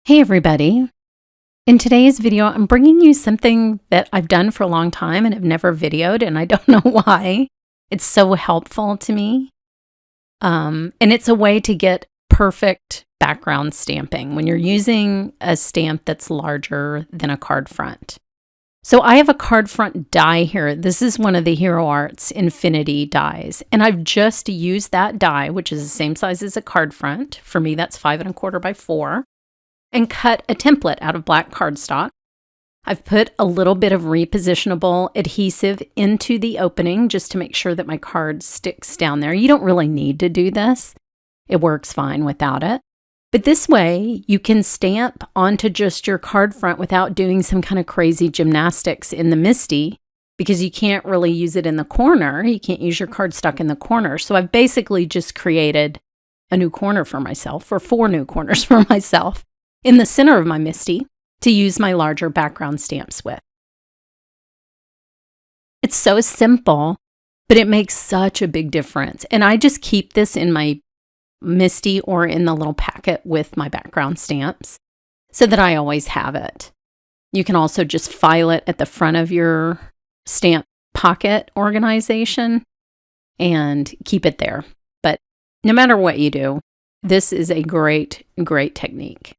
Hey everybody! In today's video, I'm bringing you something that I've done for a long time and have never videoed, and I don't know why. It's so helpful to me. And it's a way to get perfect background stamping when you're using a stamp that's larger than a card front. So I have a card front die here. This is one of the Hero Arts Infinity dies, and I've just used that die, which is the same size as a card front. For me, that's 5 1/4 by 4. And cut a template out of black cardstock. I've put a little bit of repositionable adhesive into the opening just to make sure that my card sticks down there. You don't really need to do this. It works fine without it. But this way, you can stamp onto just your card front without doing some kind of crazy gymnastics in the MISTI, because you can't really use it in the corner. You can't use your cardstock in the corner. So I've basically just created a new corner for myself, or 4 new corners for myself, in the center of my MISTI to use my larger background stamps with. It's so simple, but it makes such a big difference. And I just keep this in my MISTI or in the little packet with my background stamps so that I always have it. You can also just file it at the front of your stamp pocket organization and keep it there. But no matter what you do, this is a great, great technique.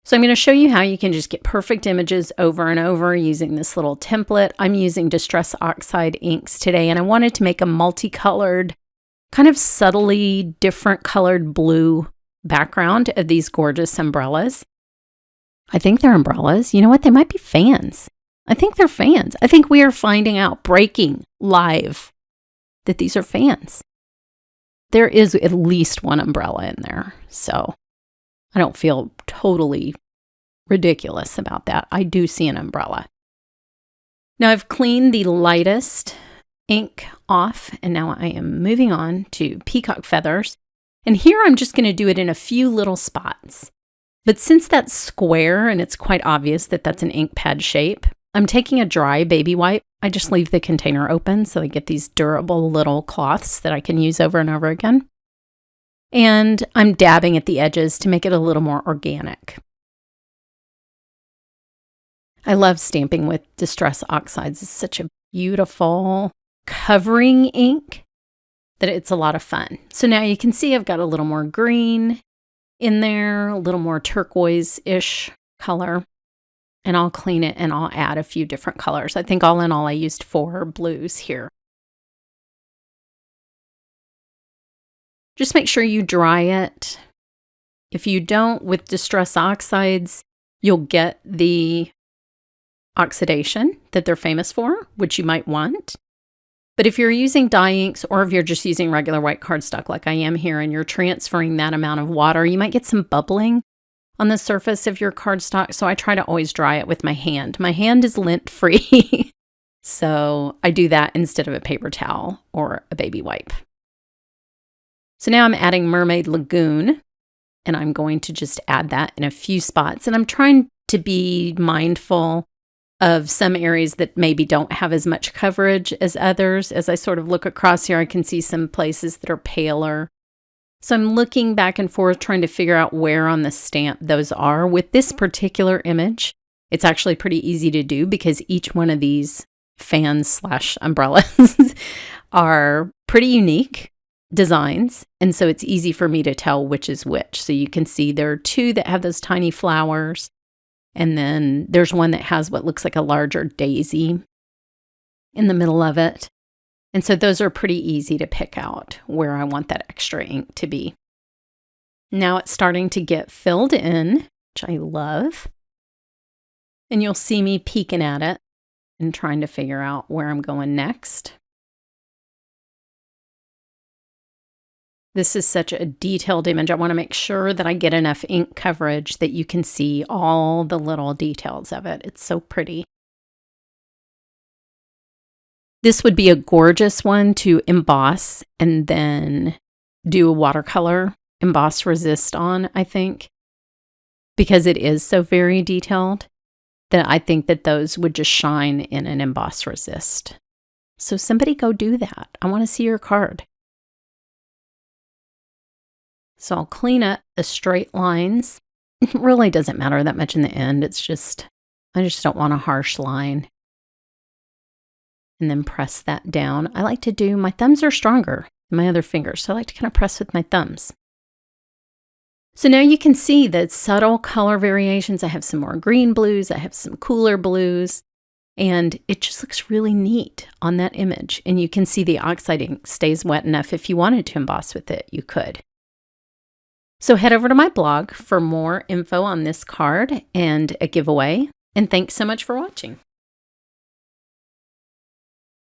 So I'm going to show you how you can just get perfect images over and over using this little template. I'm using Distress Oxide inks today, and I wanted to make a multicolored, kind of subtly different colored blue background of these gorgeous umbrellas. I think they're umbrellas. You know what? They might be fans. I think they're fans. I think we are finding out, breaking live, that these are fans. There is at least one umbrella in there, so I don't feel totally ridiculous about that. I do see an umbrella. Now I've cleaned the lightest ink off, and now I am moving on to peacock feathers. And here I'm just going to do it in a few little spots. But since that's square and it's quite obvious that that's an ink pad shape, I'm taking a dry baby wipe. I just leave the container open so I get these durable little cloths that I can use over and over again. And I'm dabbing at the edges to make it a little more organic. I love stamping with Distress Oxides. It's such a beautiful covering ink that it's a lot of fun. So now you can see I've got a little more green in there, a little more turquoise-ish color. And I'll clean it and I'll add a few different colors. I think all in all I used 4 blues here. Just make sure you dry it. If you don't, with Distress Oxides, you'll get the oxidation that they're famous for, which you might want. But if you're using dye inks, or if you're just using regular white cardstock like I am here, and you're transferring that amount of water, you might get some bubbling on the surface of your cardstock. So I try to always dry it with my hand. My hand is lint-free, so I do that instead of a paper towel or a baby wipe. So now I'm adding Mermaid Lagoon, and I'm going to just add that in a few spots. And I'm trying to be mindful of some areas that maybe don't have as much coverage as others. As I sort of look across here, I can see some places that are paler. So I'm looking back and forth, trying to figure out where on the stamp those are. With this particular image, it's actually pretty easy to do because each one of these fans/umbrellas are pretty unique designs, and so it's easy for me to tell which is which. So you can see there are 2 that have those tiny flowers, and then there's one that has what looks like a larger daisy in the middle of it. And so those are pretty easy to pick out where I want that extra ink to be. Now it's starting to get filled in, which I love. And you'll see me peeking at it and trying to figure out where I'm going next. This is such a detailed image. I want to make sure that I get enough ink coverage that you can see all the little details of it. It's so pretty. This would be a gorgeous one to emboss and then do a watercolor emboss resist on, I think, because it is so very detailed that I think that those would just shine in an emboss resist. So somebody go do that. I want to see your card. So I'll clean up the straight lines It really doesn't matter that much in the end. It's just, I just don't want a harsh line. And then press that down. I like to do, my thumbs are stronger than my other fingers, so I like to kind of press with my thumbs. So now you can see the subtle color variations. I have some more green blues, I have some cooler blues, and it just looks really neat on that image. And you can see the oxide ink stays wet enough. If you wanted to emboss with it, you could. So head over to my blog for more info on this card and a giveaway. And thanks so much for watching.